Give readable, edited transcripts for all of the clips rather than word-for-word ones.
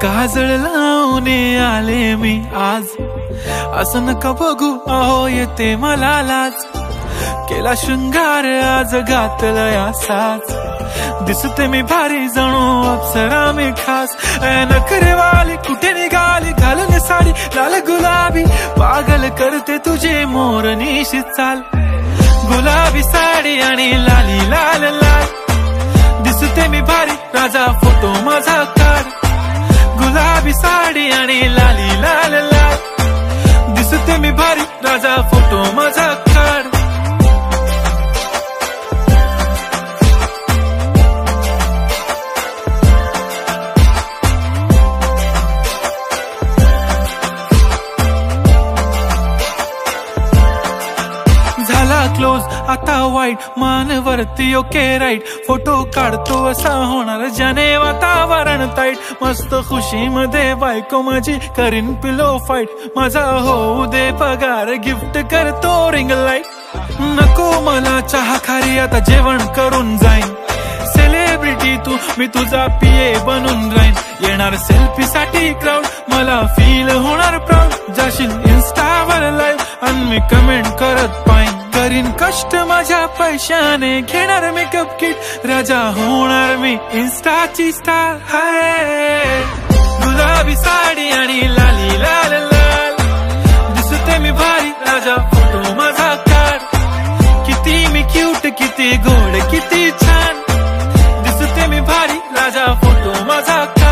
काजळ लावून आले मी आज, असं नका बघू अहो येते मला लाज. केला शृंगार आज घातला साज, दिसते मी भारी जणू अप्सरा मी खास. नखरेवाली कुठे निघाली घालून साडी लाल गुलाबी, पागल करते तुझे मोरनीशी चाल. गुलाबी साडी आणि लाली लाल लाल, दिसते मी भारी राजा फोटो माझा काढ. गुलाबी साडी आणि लाली लाल लाल, दिसते मी भारी राजा फोटो माझा काढ. क्लोज आता वाईट मानवरती ओके राईट, फोटो काढतो असा होणार ज्याने वातावरण ताईट. मस्त खुशी मध्ये बायको माझी करीन पिलो फाईट, माझा होऊ दे पगार गिफ्ट करतो रिंग लाईट. नको मला चहा खारी आता जेवण करून जाईन, सेलिब्रिटी तू मी तुझा पीए बनून राहीन. येणार सेल्फी साठी क्राऊड मला फील होणार प्राऊड, जाशील इन्स्टावर लाईव्ह आणि मी कमेंट करत पाहिन. करीन कष्ट माझ्या पैशाने घेणार मेकअप किट, राजा होणार मी इन्स्टाची स्टार. हाय गुलाबी साडी आणि लाली लाल लाल, दिसते मी भारी राजा फोटो माझा काढ. किती मी क्यूट किती गोड किती छान, दिसते मी भारी राजा फोटो माझा काढ.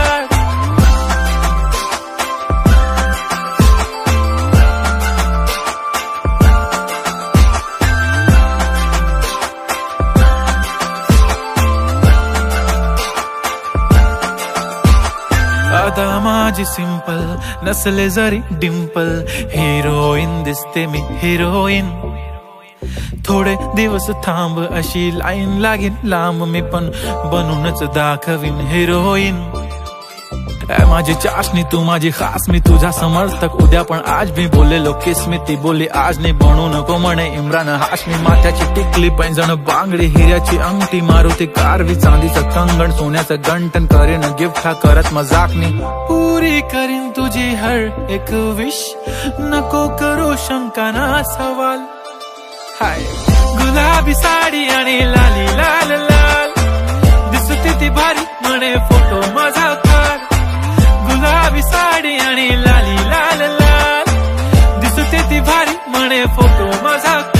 आता माझी सिंपल नसले जरी डिंपल, हिरोईन दिसते मी हिरोईन. थोडे दिवस थांब अशी लाईन लागेल लांब, मी पण बनूनच दाखवीन हिरोईन. माझी चाशनी तू माझी खास, मी तुझा समर्थक उद्या पण आज मी बोललेलो किस मी, ती बोलली आज नाही बनू नको म्हणे इम्रान हाशमी. माथ्याची टिकली पैंजण बांगडी हिऱ्याची अंगठी, मारुती कारवी चांदीचं कंगण सोन्याचं गंटन, करेन गिफ्ट हा करत मजाकनी. पुरी करीन तुझी हर एक विश, नको करू शंका ना सवाल. हाय गुलाबी साडी आणि लाली लाल लाल, दिसते ती भारी म्हणे फोटो माझा काढ. गुलाबी साडी आणि लाली लाल लाल, दिसते ती भारी म्हणे फोटो माझा काढ.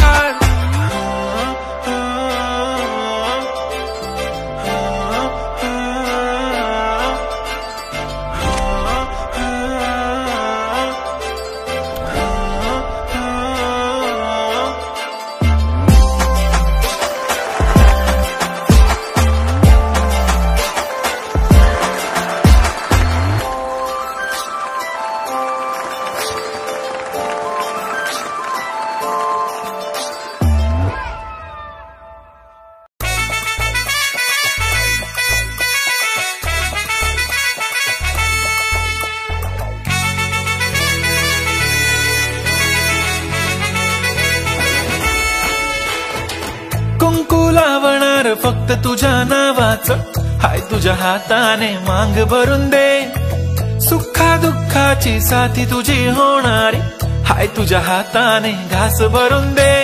फक्त तुझ्या नावाचं हाय, तुझ्या हाताने मांग भरून दे. सुखा दुःखाची साथी तुझी होणारी हाय, तुझ्या हाताने घास भरून दे.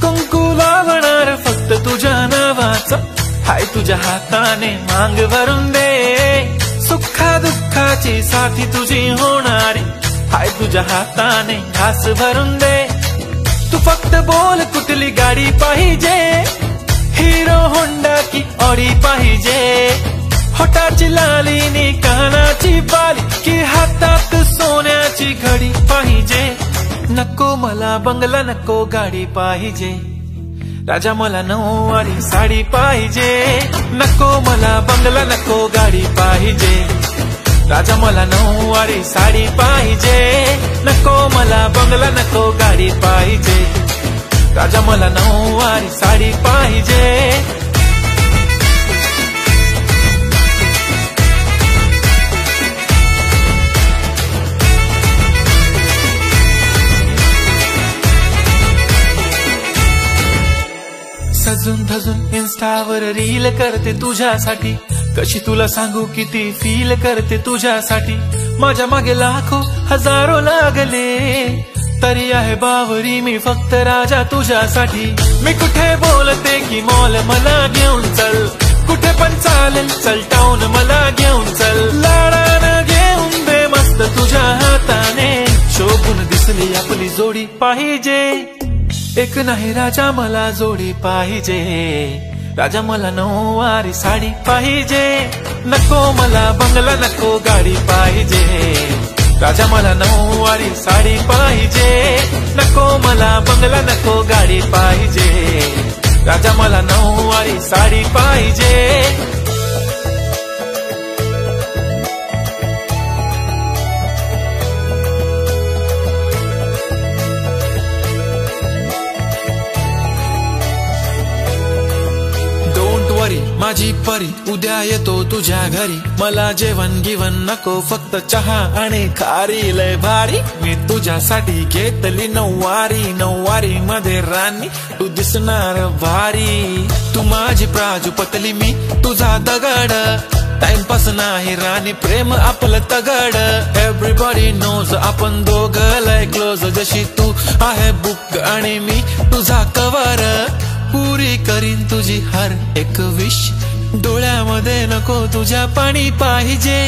कुंकू लावणार फक्त तुझ्या नावाचं हाय, तुझ्या हाताने मांग भरून दे. सुखा दुःखाची साथी तुझी होणारी हाय, तुझ्या हाताने घास भरून दे. तू फक्त बोल कुठली गाडी पाहिजे, हिरो होंडा की ऑडी पाहिजे. होटाची लाली नी कानाची बाली, की हातात सोन्याची घडी पाहिजे. नको मला बंगला नको गाडी पाहिजे, राजा मला नऊवारी साडी पाहिजे. नको मला बंगला नको गाडी पाहिजे, राजा मला नऊवारी साडी पाहिजे. नको मला बंगला नको गाडी पाहिजे, राजा मला नऊवारी साडी पाहिजे. सजून धजून इन्स्टावर रील करते तुझ्यासाठी, कशी तुला सांगू किती फील करते तुझ्यासाठी, माझ्या मागे लाखो हजारो लागले, तरी आहे बावरी मी फक्त राजा तुझ्यासाठी. मी कुठे बोलते की मॉल मला घेऊन चल, कुठे पण चालेल चल टाऊन मला घेऊन चल, लाडानं घेऊन दे मस्त तुझ्या हाताने, शोभून दिसली आपली जोडी पाहिजे, एक नाही राजा मला जोडी पाहिजे, राजा मला नऊवारी साडी पाहिजे, नको मला बंगला नको गाडी पाहिजे, राजा मला नऊवारी साडी पाहिजे, नको मला बंगला नको गाडी पाहिजे, राजा मला नऊवारी साडी पाहिजे. माझी परी उद्या येतो तुझ्या घरी, मला जेवण गिवण नको फक्त चहा आणि खारी, लय भारी मी तुझ्यासाठी घेतली नऊवारी, नऊवारी मध्ये राणी तू दिसणार भारी, तू माझी प्राजूपतली मी तुझा दगड, टाइमपास नाही राणी प्रेम आपलं तगड, एव्हरीबॉडी नोज आपण दोघं लय क्लोज, जशी तू आहे बुक आणि मी तुझा कवर, पुरी करीन तुझी हर एक विश, डोळ्यामध्ये नको तुझ्या पाणी पाहिजे,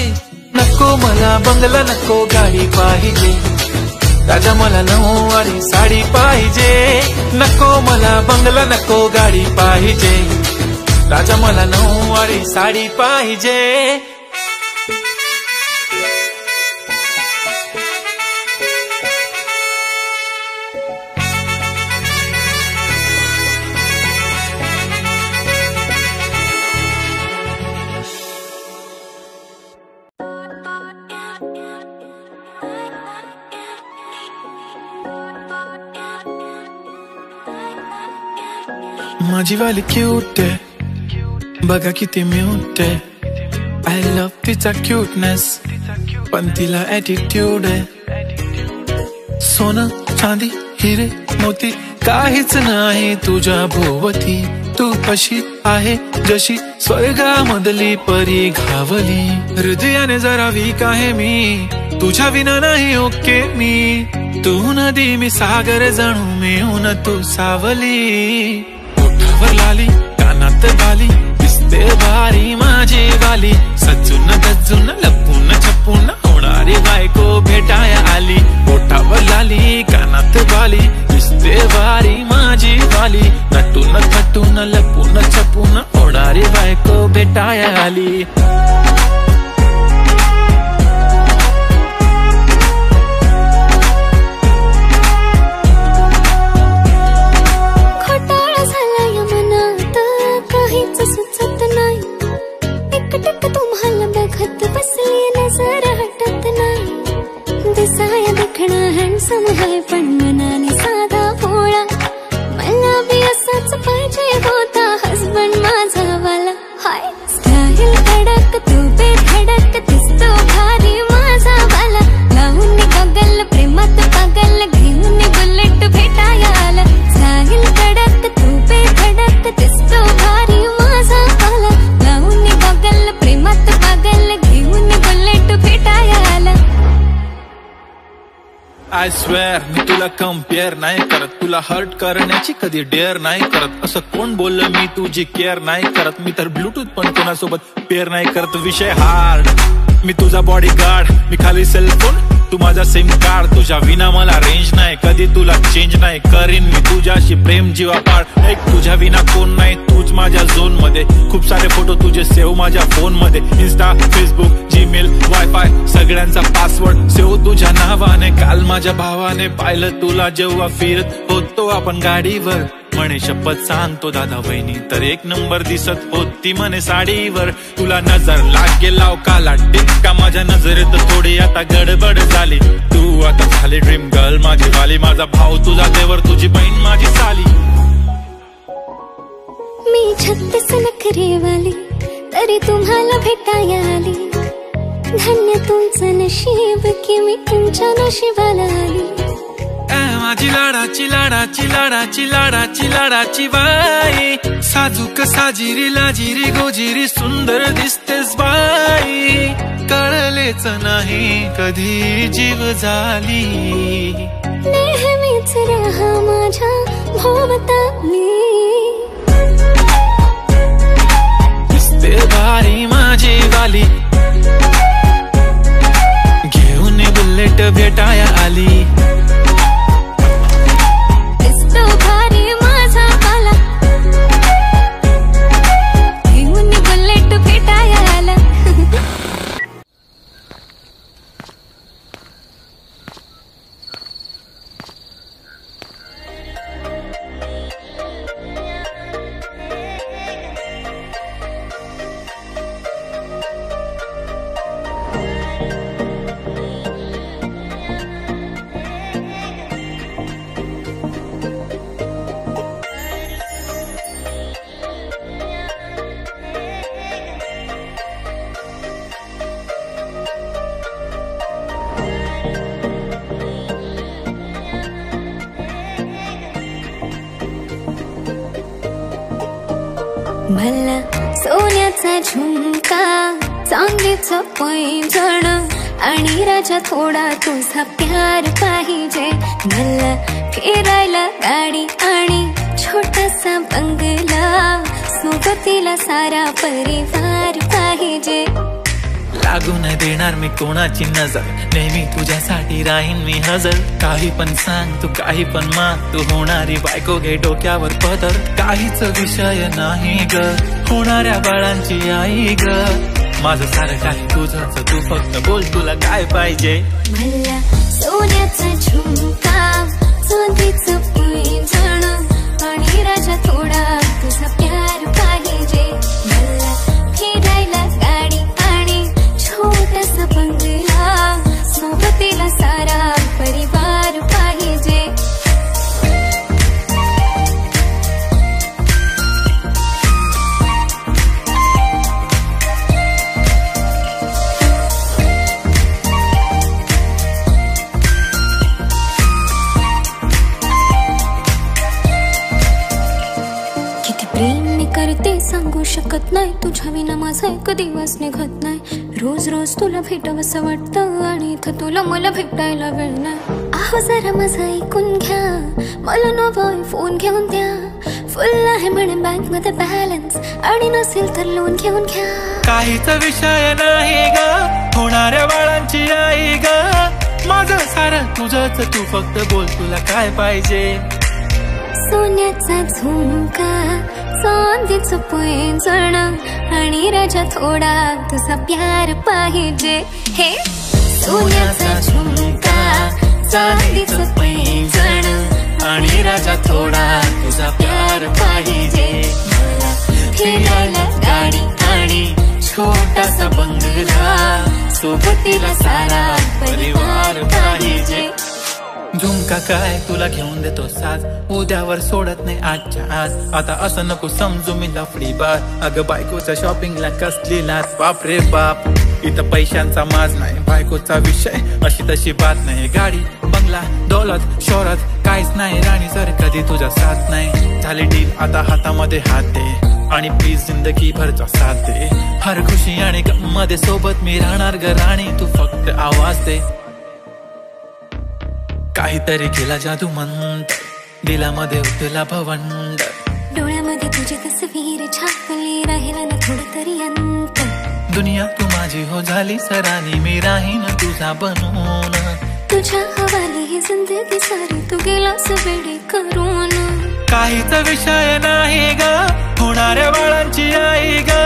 नको मला बंगला नको गाडी पाहिजे, राजा मला नऊवारी साडी पाहिजे, नको मला बंगला नको गाडी पाहिजे, राजा मला नऊवारी साडी पाहिजे. माझी वाली क्यूट आहे बघा किती म्यूट आहे, आय लव्ह तिचा क्यूटनेस पण तिला ऍटिट्यूड आहे, सोनं चांदी हिरे मोती काहीच नाही तुझ्या भोवती, तू अशी आहे जशी स्वर्गामधली परी घावली, हृदयाने जरा वीक आहे मी तुझ्या विना नाही ओके मी, तू नदी मी सागर जणू मिळून तू सावली, ओठावर लाली कानात बाली दिसते भारी माझी वाली, सजून गजून लपून छपून होणारी बायको भेटाया आली, ओठावर लाली कानात बाली दिसते भारी माझी वाली, नटून थटून लपून छपून होणारी बायको भेटाया आली. तुम्हाला बघत बसली नजर हटत नाही, दिसाया देखणा हँडसम है पण मनाने साधा भोळा, मला भी असाच पाहिजे होता हसबंड माझा वाला, हाय स्टाईल कडक तू बेधडक दिसतो भारी माझा वाला, लावून गगल प्रेमात पागल घेऊन बुलेट भेटाया आला, स्टाईल कडक तू बेधडक दिसतो भारी माझा वाला, लावून गगल प्रेमात पागल घेऊन बुलेट भेटाया आला. आय स्वेअर मी तुला कम्पेअर नाही करत, तुला हर्ट करण्याची कधी डेअर नाही करत, असं कोण बोललं मी तुझी केअर नाही करत, मी तर ब्लूटूथ पण कोणासोबत पेअर नाही करत, विषय हार्ड मी तुझा बॉडी गार्ड, मी खाली सेलफोन तू माझा सिम कार्ड, तुझ्या विना मला रेंज नाही कधी तुला चेंज नाही करीन मी तुझ्याशी प्रेम जीवापाड, एक तुझ्या विना कोण नाही तूच माझ्या झोन मध्ये, खूप सारे फोटो तुझे सेव्ह माझ्या फोन मध्ये, इन्स्टा फेसबुक जीमेल वायफाय सगळ्यांचा पासवर्ड सेव्ह तुझ्या नावाने, काल माझ्या भावाने पाहिलं तुला जेव्हा फिरत होतो आपण गाडीवर, म्हणे शपथ सांगतो दादा वहिनी तर एक नंबर दिसत होती म्हणे साडीवर, तुला नजर लागे लाव काला टिक्का माझ्या नजरेत थोडी आता गडबड झाली, तू आता झाली ड्रीम गर्ल माझी वाली, माझा भाऊ तुझा देवर तुझी बहीण माझी साली. मी 36 नखरे वाली तरी तुम्हाला भेटाया आली, धन्य तुमचं नशीब की मी तुमच्या नशिबाला आली, माझी लाडाची लाडाची लाडाची लाडाची लाडाची बाई, साजूक साजिरी लाजिरी गोजिरी सुंदर दिसते लागेच नाही कधी जीव झाली. नेहमीच राहा माझ्या भोवताली. दिसते भारी माझी वाली, घेऊन बुलेट भेटाया आली. दिसतो भारी माझा आला, घेऊन बुलेट भेटाया आला. मला सोन्याचा झुमका, चांदीचं पैंजण आणि राजा थोडा तुझा प्यार पाहिजे. मला फिरायला गाडी आणि छोटासा बंगला, सोबतीला सारा परिवार पाहिजे. लागू नाही देणार मी कोणाची नजर, नेहमी तुझ्यासाठी राहीन मी हजर. काही पण सांग तू, काही पण माग, तू होणारी बायको घे डोक्यावर पदर. काहीच विषय नाही ग, होणाऱ्या बाळांची आई ग. माझं सारं काही तुझंच, तू फक्त बोल तुला काय पाहिजे. मला सोन्याचा झुमका, चांदीचं पैंजण आणि राजा थोडा तुझा प्यार पाहिजे. मला फिरायला गाडी आणि छोटासा बंगला, सोबतीला सारा परिवार पाहिजे. किती प्रेम मी करते सांगू शकत नाही, तुझ्या विना माझा एक दिवस निघत नाही. रोज रोज तुला भेटावंसं वाटतं आणि इथं तुला मला भेटायला वेळ नाही. आहो जरा माझं ऐकून घ्या, मला नवा फोन घेऊन द्या. फुल आहे म्हणे बँक मध्ये बॅलन्स, आणि नसेल तर लोन घेऊन घ्या. काहीच विषय नाही ग, होणाऱ्या बाळांची आई ग. माझं सारं तुझंच, तू फक्त बोल तुला काय पाहिजे. सोन्याचा झुमका, चांदीचं पैंजण आणि राजा थोडा तुझा प्यार पाहिजे. हे सोन्याचा झुमका, चांदीचं पैंजण आणि राजा थोडा तुझा प्यार पाहिजे. मला फिरायला गाडी आणि छोटासा बंगला, सोबतीला सारा परिवार पाहिजे. झुमका काय तुला घेऊन देतो साज, उद्यावर सोडत नाही आजच्या आज. आता असं नको समजू मी लफडी बार, अगं बायकोच्या शॉपिंगला कसली लाच. बाप रे बाप, इथं पैशांचा माज नाही, बायकोचा विषय अशी तशी बात नाही. गाडी बंगला दौलत शोहरत काहीच नाही राणी, जर कधी तुझा साथ नाही. झाली डील आता हातामध्ये हात दे, आणि प्लीज जिंदगी भरचा साथ दे. हर खुशी आणि गम मध्ये सोबत मी राहणार ग राणी, तू फक्त आवाज दे. काहीतरी केला जादू मंत, दिलामध्ये उतला भवंड. डोळ्यामध्ये तुझी तस्वीर छापली, राहिला ना थोडं तरी अंत. दुनिया तू माझी हो झाली सरानी, मी राहीन तुझा बनून. तुझ्या हवाली ही जिंदगी सारी, तू गेलास वेडी करून. काहीच विषय नाही ग, होणाऱ्या बाळांची आई ग.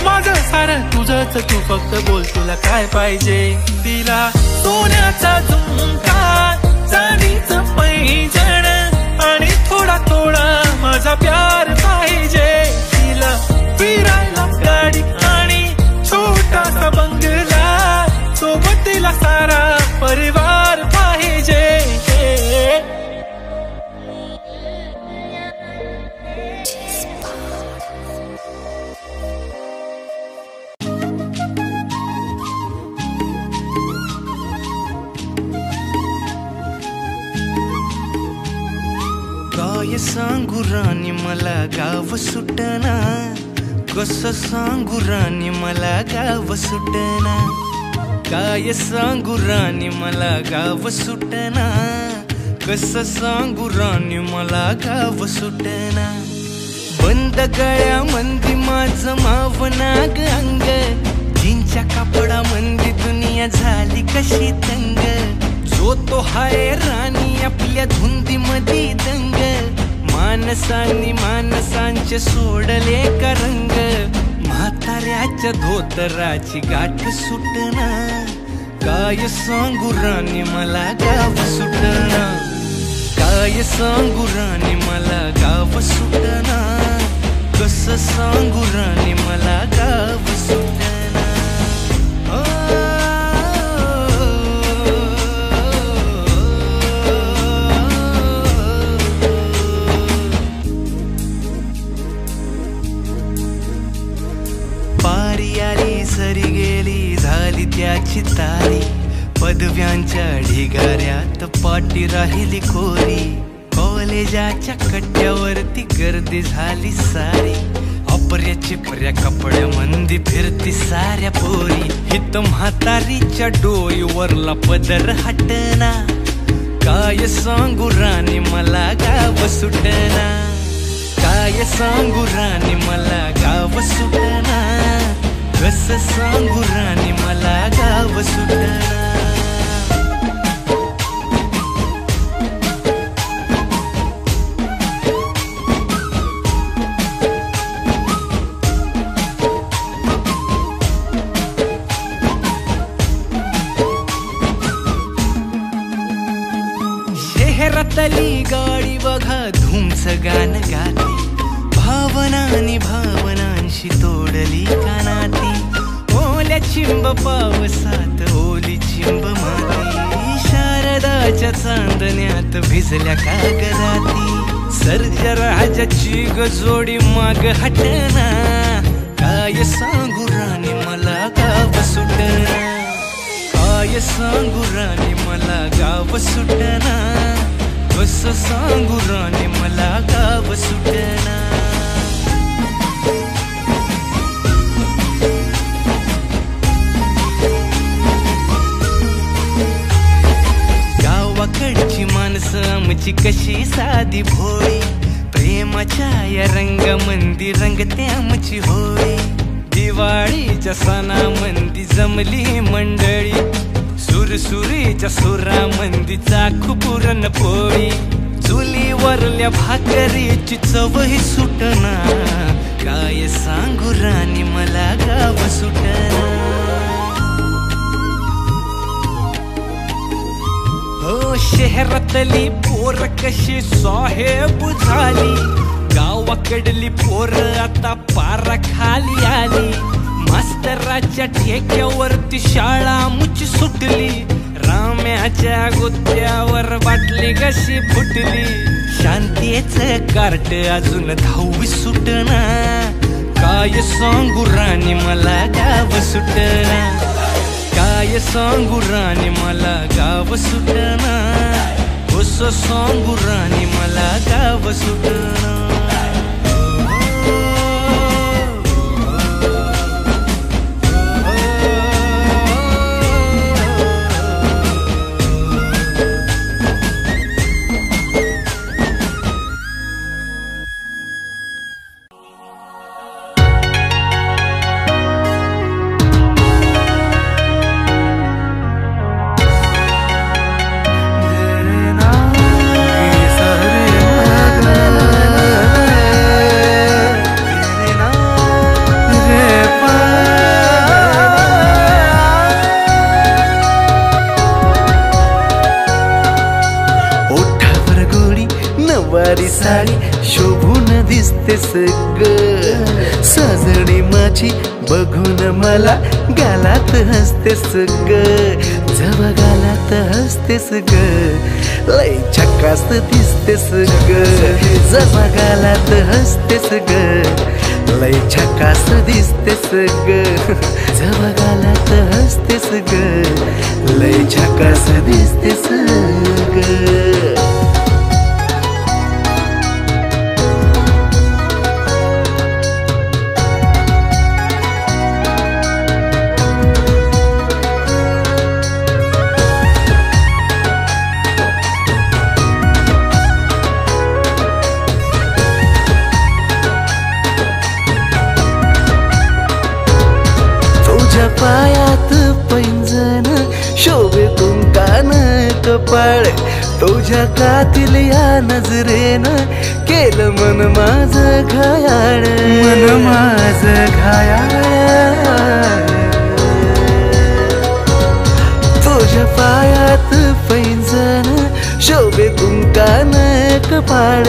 माझं सारं तुझंच, तू फक्त बोल तुला काय पाहिजे. तिला सोन्याचा झुमका, चांदीचं पैंजण आणि थोडा थोडा माझा प्यार पाहिजे. तिला फिरायला गाडी आणि छोटासा बंगला, सोबतीला सारा परिवार पाहिजे. काय सांगू राणी मला गाव सुटना, कसं सांगू राणी मला गाव सुटना. काय सांगू राणी मला गाव सुटना, कसं सांगू राणी मला गाव सुटना. बंद गळ्या मंदी माझं मावनाग अंग, जीनच्या कापडा मंदी दुनिया झाली कशी तंग. जो तो हाय राणी आपल्या धुंदी मधी दंग, माणसांनी माणसांचे सोडले का रंग. म्हाताऱ्याच्या धोतराची गाठ सुटना, काय सांगू राणी मला गाव सुटना. काय सांगू राणी मला गाव सुटना, कसं सांगू राणी मला गाव सुटना. पारी आली सरी गेली झाली त्याची तारी, पदव्यांच्या ढिगाऱ्यात पाठी राहिली कोरी. कॉलेजाच्या कट्ट्यावरती गर्दी झाली सारी, अपर्या चिपऱ्या कपड्या मंदी फिरती साऱ्या पोरी. हित म्हातारीच्या डोईवरला पदर हटना, काय सांगू राणी मला गाव सुटना. काय सांगू राणी मला गाव सुटना, कसं सांगू राणी मला गाव सुटना. शहरातली गाडी बघा धूमचं गाणं गाती, भावनानी भावनांशी तोडली कानाती. ओल्या चिंब पावसात ओली चिंब माती, शारदाच्या चांदण्यात भिजल्या कागदाती. सर्जराजाची गजोडी माग हटना, काय सांगू राणी मला गाव सुटना. काय सांगू राणी मला गाव सुटना, कसं सांगू राणी मला गाव सुटना. गावाकडची माणसं आमची कशी साधी भोळी, प्रेमाच्या या रंगामंदी रंगते आमची होळी. दिवाळीच्या सणामंदी जमली मंडळी, सुरसुरीच्या सुरामंदी चाखू पुरणपोळी. चुलीवरल्या भाकरीची चवही सुटना, काय सांगू राणी मला गाव सुटना. हो शहरातली पोर कशी साहेब झाली, गावाकडली पोर आता पारा खाली आली. मास्तराच्या ठेक्यावरती शाळा मुची सुटली, राम्याच्या गुत्त्यावर बाटली कशी फुटली. शांतीचं कार्ट अजून 10वी सुटना, काय सांगू राणी मला गाव सुटना. काय सांगू राणी मला गाव सुटना, कसं सांगू राणी मला गाव सुटना. साडी शोभून दिसतेस ग, सजणी माझी बघून मला गालात हसतेस ग. जवा गालात हसतेस ग, लय झकास दिसतेस ग. जवा गालात हसतेस ग, लय झकास दिसतेस ग. जवा गालात हसतेस ग, लय झकास दिसतेस ग. कुंकान कपाळ तुझ्या कातील या नजरेनं केलं मन माझं घायाळ मन माझं घायाळ तुझ्या पायात पैंजण शोभे कुंकान कपाळ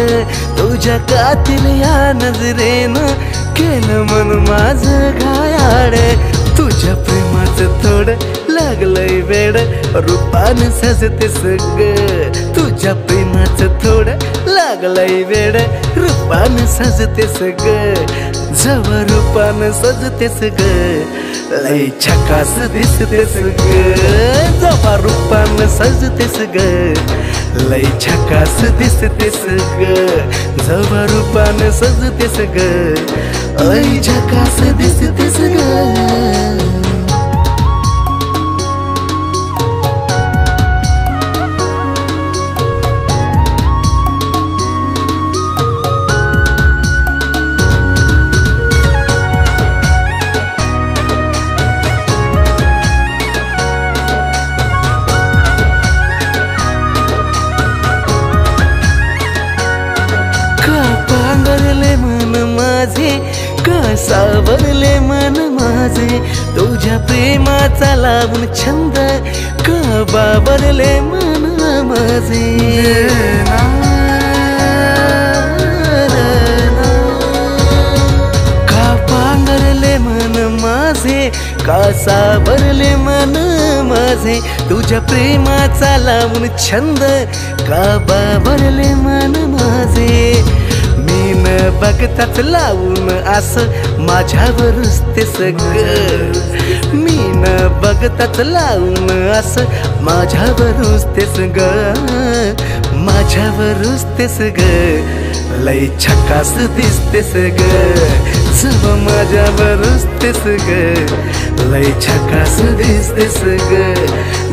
तुझ्या कातील या नजरेनं केलं मन माझं घायाळ तुझ्या प्रेमाचं थोडं लागलंय वेड रूपानं सजतेस ग तुझ्या प्रेमाचं थोडं लागलंय वेड रूपानं सजतेस ग जवळ रूपानं सजतेस ग लय झकास दिसतेस ग जवळ रूपानं सजतेस ग लय झकास दिसतेस ग जवळ रूपानं सजतेस ग लय झकास दिसतेस ग सावरले मन माझे तुझ्या प्रेमाचा लावून छंद का बाबरले मन माझे का पांघरले मन माझे का सावरले मन माझे तुझ्या प्रेमाचा लावून छंद का बाबरले मन माझे बघताच लावून असं माझ्यावरच ते सग मी न बघताच लावून असं माझ्यावरच ते सग माझ्यावरच ते सग लय झकास दिसतेस ग जव माझ्यावरच ते सग लय झकास दिसतेस ग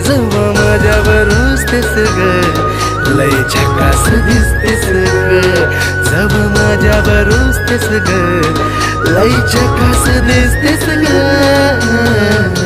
जव माझ्यावरच ते सग लय झकास दिसतेस ग जव माझ्यावरच तेस ग लय झकास दिसतेस ग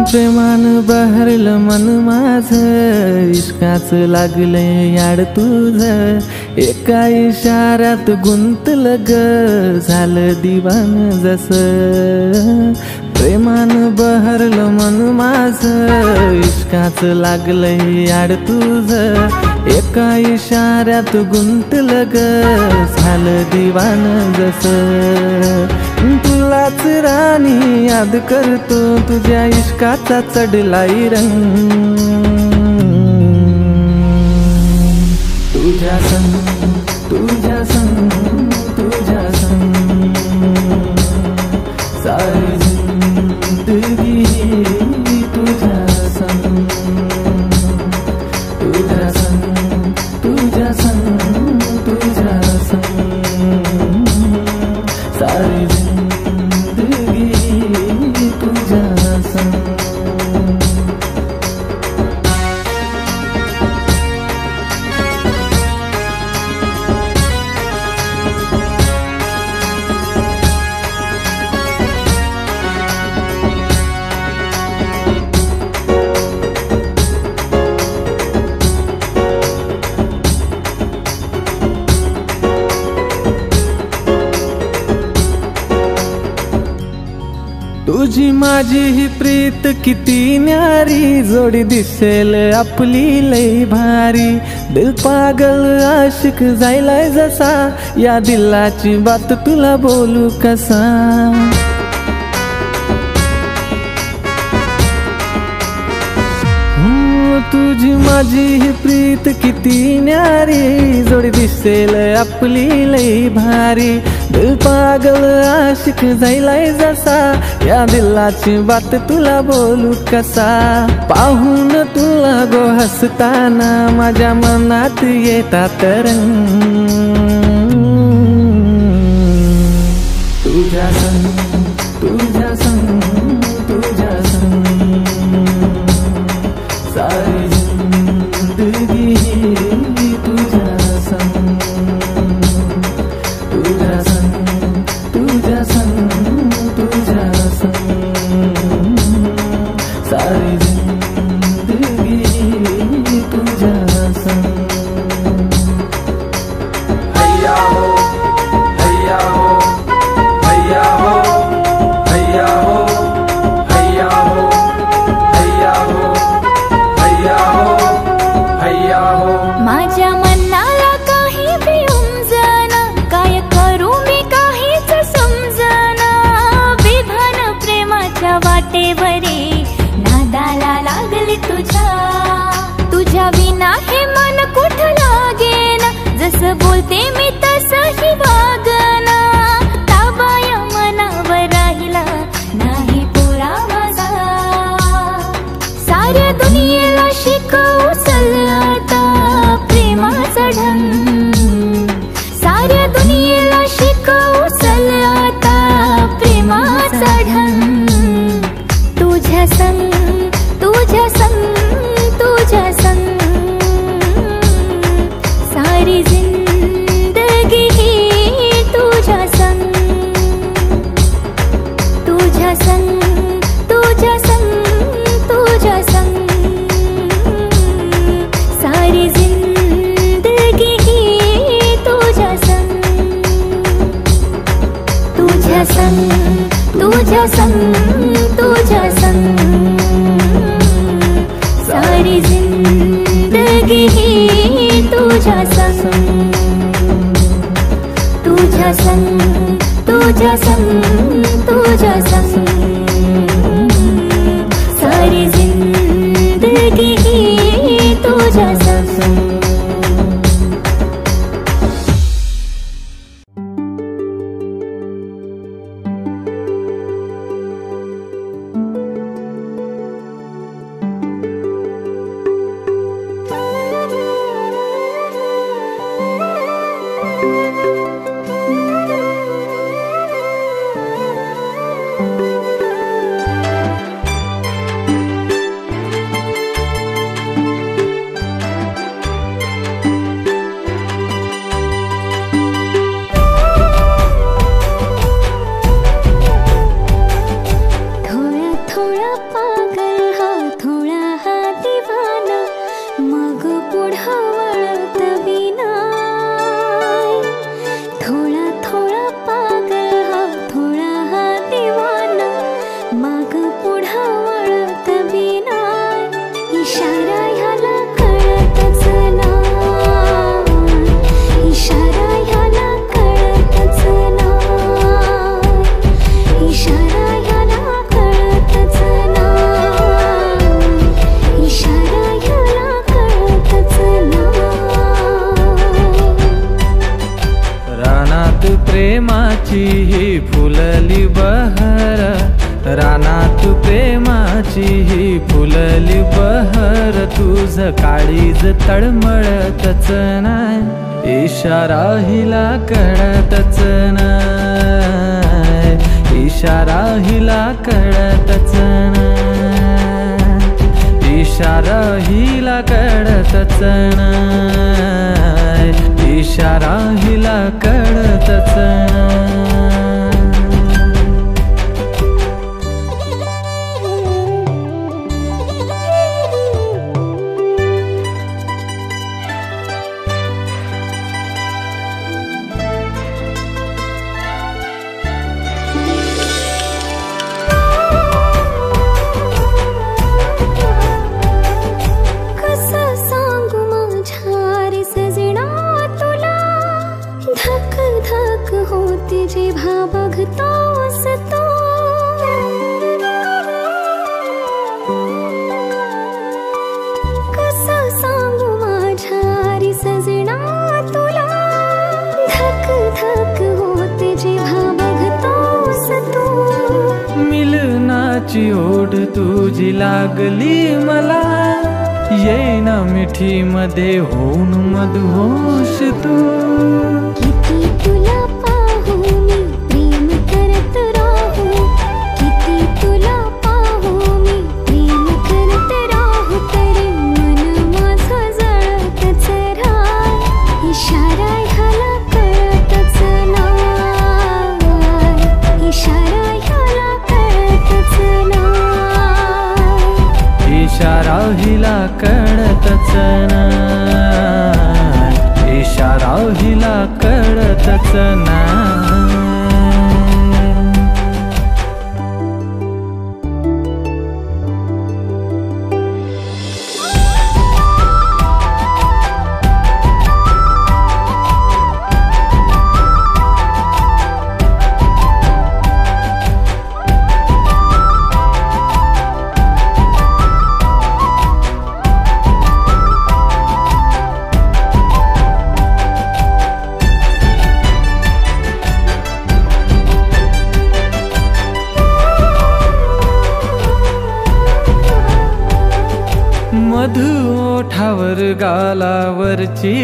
प्रेमानं बहरलं मन माझं इश्काचं लागलंय याड तुझं एका इशाऱ्यात गुंतलं ग झालं दिवान जसं प्रेमानं बहरलं मन माझं इश्काचं लागलंय याड तुझं एका इशाऱ्यात गुंतलं ग झालं दिवान जसं तुलाच राणी याद करतो तुझ्या इश्काचा चढलाय रंग तुझ्या संग तुझ्या संग तुझ्या संग सारी जिंदगी तुझ्या संग तुझ्या संग तुझ्या संग तुझ्या संग सारी जिंदगी तुझ्या संग तुझी माझी ही प्रीत किती न्यारी जोडी दिसेल आपली लई भारी दिल पागल आशिक जायलाय जसा या दिलाची बात तुला बोलू कसा तुझी माझी ही प्रीत किती न्यारी जोडी दिसेल आपली लई भारी दिल पागल आशिक झालाय जसा, या दिलाची बात तुला बोलू कसा. पाहून तुला गो हसताना माझ्या मनात येतात रंग. तुझ्या संग तुझ्या संग तुझ्या संग सारी जिंदगी तुझ्या संग. तुझ्या संग तुझ्या संग तुझ्या संग सारी जिंदगी तुझ्या संग. हैया हो हैया हो हैया हो हैया हो हैया हो हैया हो हैया हो हैया हो. माझ्या मनाला काही बी उमजना, काय करू मी काहीच समजना. विधान प्रेमाच्या वाटेवरी नादाला लागली तुझ्या. तुझ्या विना हे मन कुठं लागेना, जसं बोलते मी तसंही वागना. ताबाया मनावर राहिला नाही पुरा माझा. साऱ्या दुनियेला शिकवू चल आता प्रेमाचा ढंग. साऱ्या दुनियेला शिकवू चल आता प्रेमाचा ढंग. तुझ्या संग तुझ्या संग तुझ्या संग सारी जिंदगी ही तुझ्या संग. तुझ्या संग तुझ्या संग तुझ्या संग सारी जिंदगी ही तुझ्या संग. तुझ्या संग तुझ्या संग तुझ्या संग सारी जिंदगी ही तुझ्या संग. तुझ्या संग तुझ्या संग तुझ्या संग सारी जिंदगी ही तुझ्या संग. प्रेमाची ही फुलली बहर, रानात प्रेमाची ही फुलली बहर. तुझ काळीज तळमळतच नाय, इशारा हिला कळतच नाय, इशारा हिला कळतच नाय, इशारा हिला कळतच नाय, इशारा हिला कळतच नाय. तुझी गालाची ओढ तुझी लागली मला, येईना मिठी मध्ये होऊन मधुहोश तू. किती तुला पाहू मी प्रेम करत राहू, किती तुला पाहू मी प्रेम करत राहू, तरी मन माझं जळतच राह. इशारा ह्याला कळतच नाय, इशारा ह्याला कळतच नाय, इशारा हिला कळतच नाय, इशारा हिला कळतच नाय. मधु ओठावर गालावरची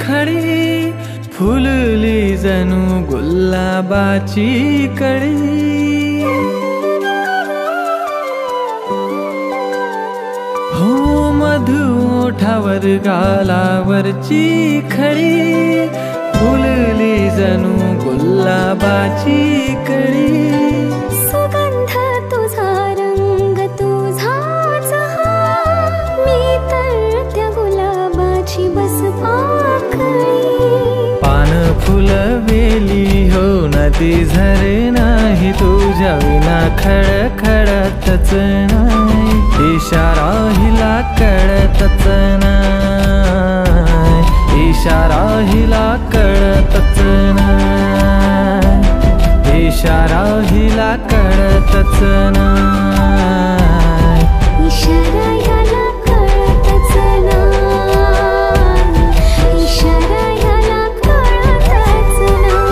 खडी, फुलली जणू गुलाबाची कळी. हो मधु ओठावर गालावरची खडी, फुलली जणू गुलाबाची कळी. सुगंध तुझा रंग तुझाच हा, मी तर त्या गुलाबाची बस पाकळी. पान फुलवेली हो नदी झरे नाही, तुझ्या विना खडखडतच नाही, इशारा हिला कळतच नाही, इशारा हिला कळतच नाही, इशारा हिला कळतच नाही, इशारा ह्याला कळतच नाय, इशारा ह्याला कळतच नाय.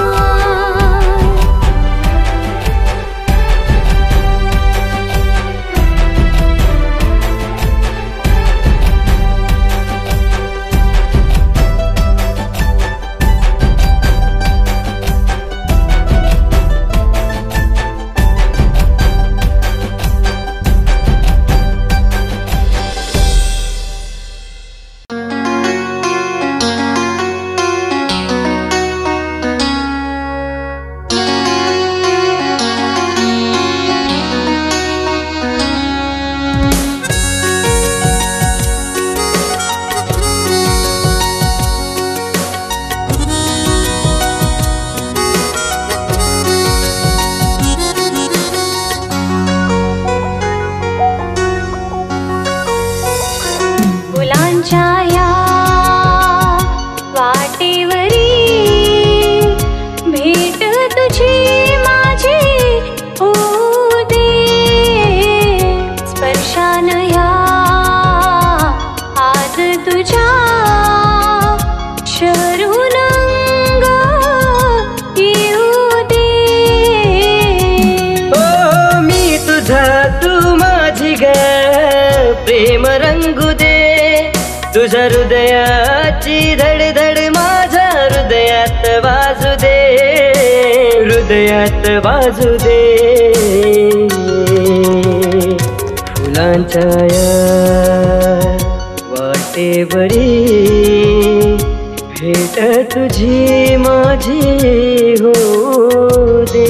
तुझ्या हृदयाची धडधड माझ्या हृदयात वाजू दे, हृदयात वाजू दे. फुलांच्या या वाटेवरी भेट तुझी माझी होऊ दे.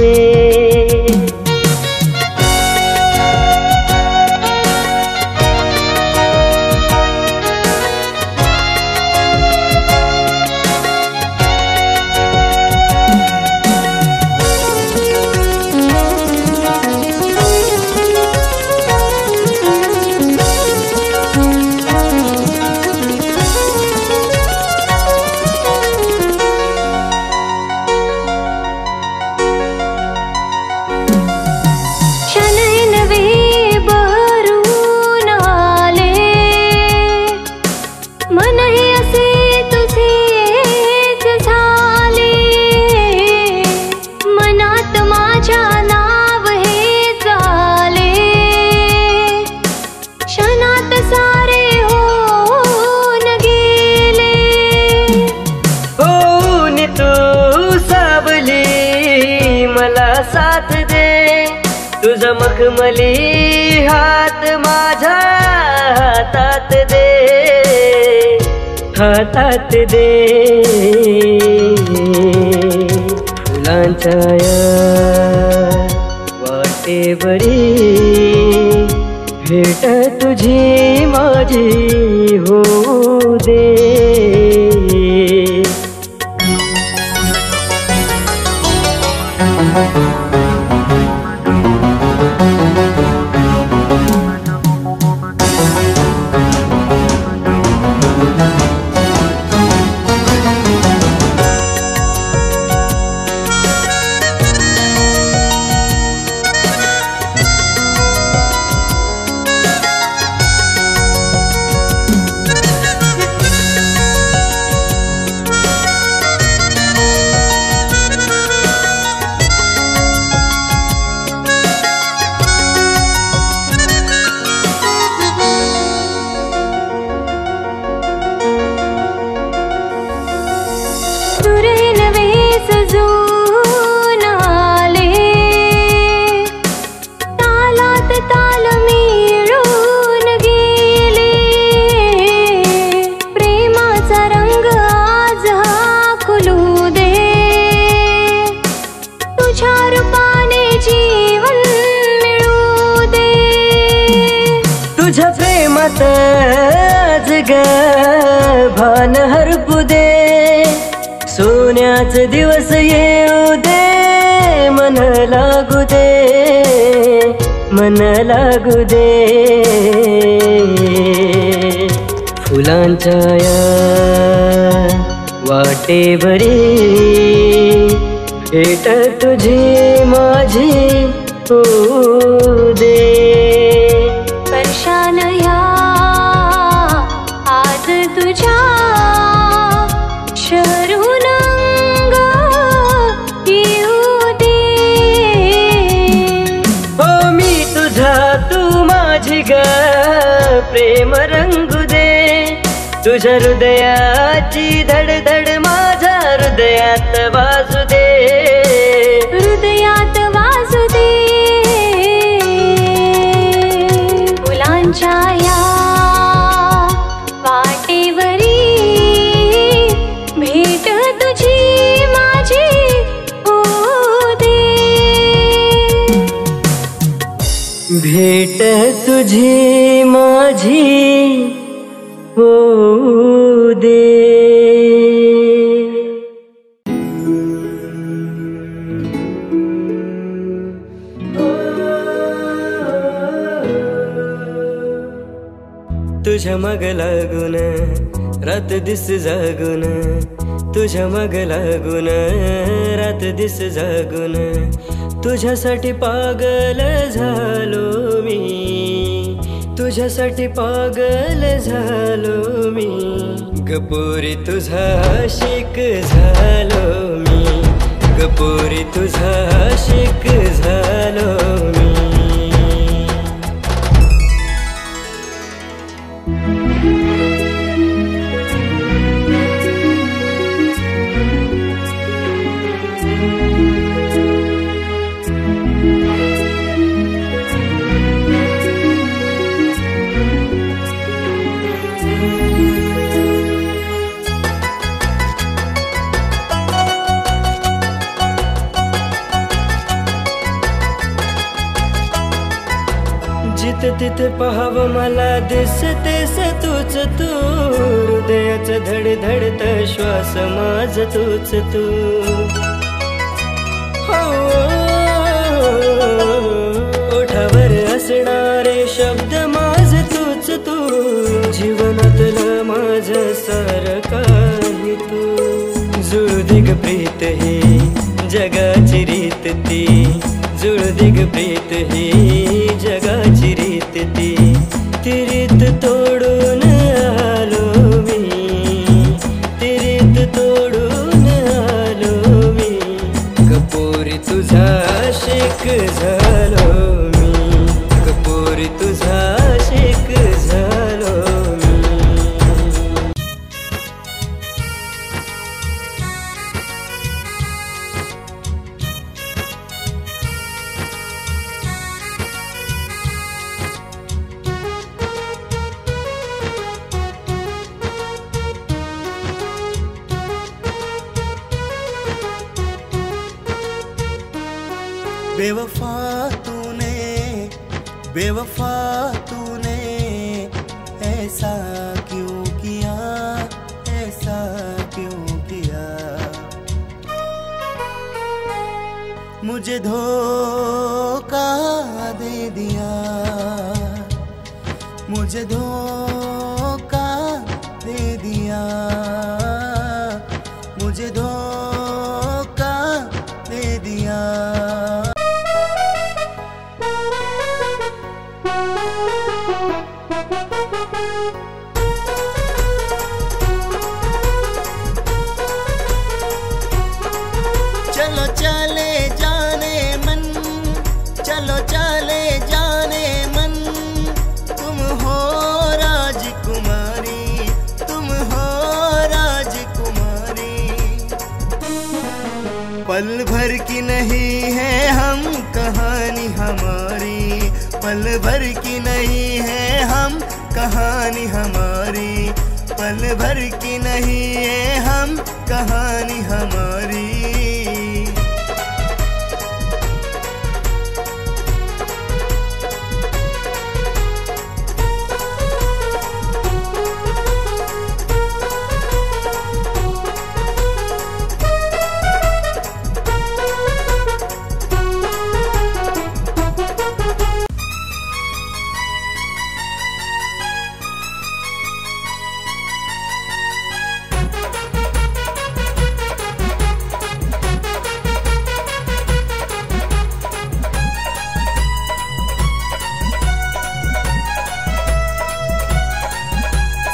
साथ दे, तुझा मखमली हात माझ्या हातात दे, हातात दे. फुलांच्या या वाटेवरी भेट तुझी माझी होऊ दे. आज ग भान हरपू दे, सोन्याच दिवस येऊ दे, मन लागू दे, मन लागू दे. फुलांच्या या वाटेवरी भेट तुझी माझी होऊ दे. स्पर्शान ह्या आज तुझ्या शरून अंग येऊ दे. हो मी तुझा तू माझी ग, प्रेम रंगू दे, तुझ्या हृदयाची धडधड माझ्या हृदयात वाजू दे, हृदयात वाजू दे. फुलांच्या या वाटेवरी भेट तुझी माझी होऊ दे. भेट तुझी माझी होऊ दे. तुझ्या मग लागून रात दिस जागून, तुझ्या मग लागून रात दिस जागून, तुझ्यासाठी पागल झालो मी, तुझ्यासाठी पागल झालो मी. गपोरी तुझा आशिक झालो मी, गपोरी तुझा आशिक झालो मी. जिथे तिथे पाहावं मला दिसतेस तूच तू, हृदयाचं धडधडत श्वास माझ तूच तू. हो ओठावर असणारे शब्द माझ तूच तू, जीवनातलं माझ सारं काही तू. जुळदिग प्रीत ही जगाची रीत ती, जुळदिग प्रीत ही जगाची रीत ती. ती रीत तोडून आलो मी, ती रीत तोडून आलो मी. गपोरी तुझा आशिक झालो मी, गपोरी तुझा आशिक झालो मी. बेवफा तूने ऐसा क्यों किया, ऐसा क्यों किया। मुझे धोखा दे दिया, मुझे धोखा दे दिया, मुझे धोखा दे दिया। चलो चले जाने मन, चलो चले जाने मन, तुम हो राजकुमारी, तुम हो राजकुमारी। पल भर की नहीं है हम कहानी हमारी, पल भर की नहीं है हम कहानी हमारी, पल भर की नहीं है हम कहानी हमारी।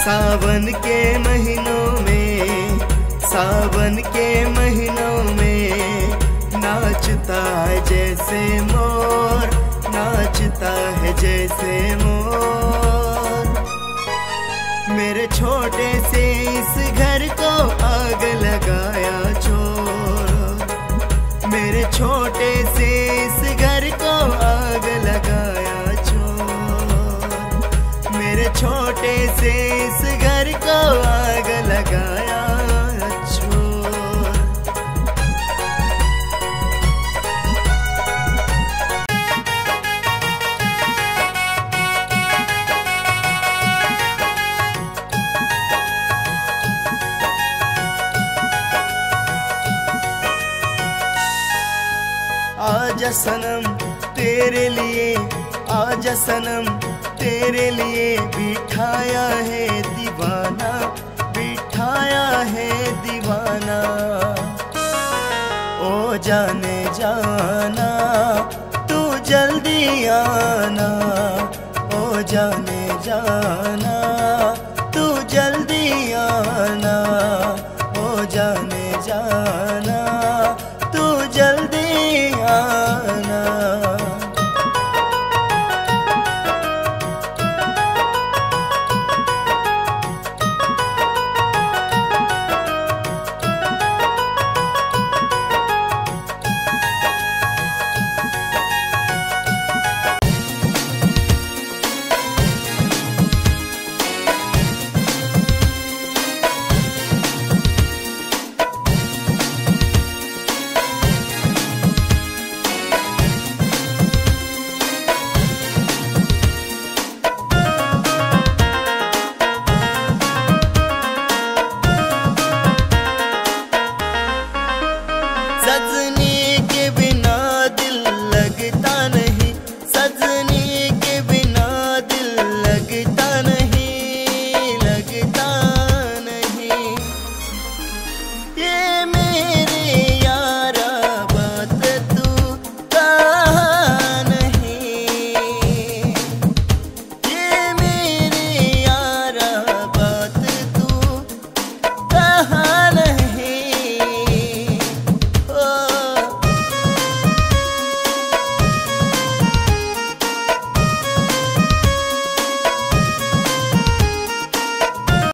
सावन के महीनों में, सावन के महीनों में नाचता है जैसे मोर, नाचता है जैसे मोर। मेरे छोटे से इस घर को आग लगाया चोर, मेरे छोटे से इस घर को आग लगाया चोर, मेरे छोटे से इस घर को आग लगाया चोर। आजा सनम तेरे लिए, आजा सनम तेरे लिए बिठाया है दीवाना, बिठाया है दीवाना। ओ जाने जाना तू जल्दी आना, ओ जाने जाना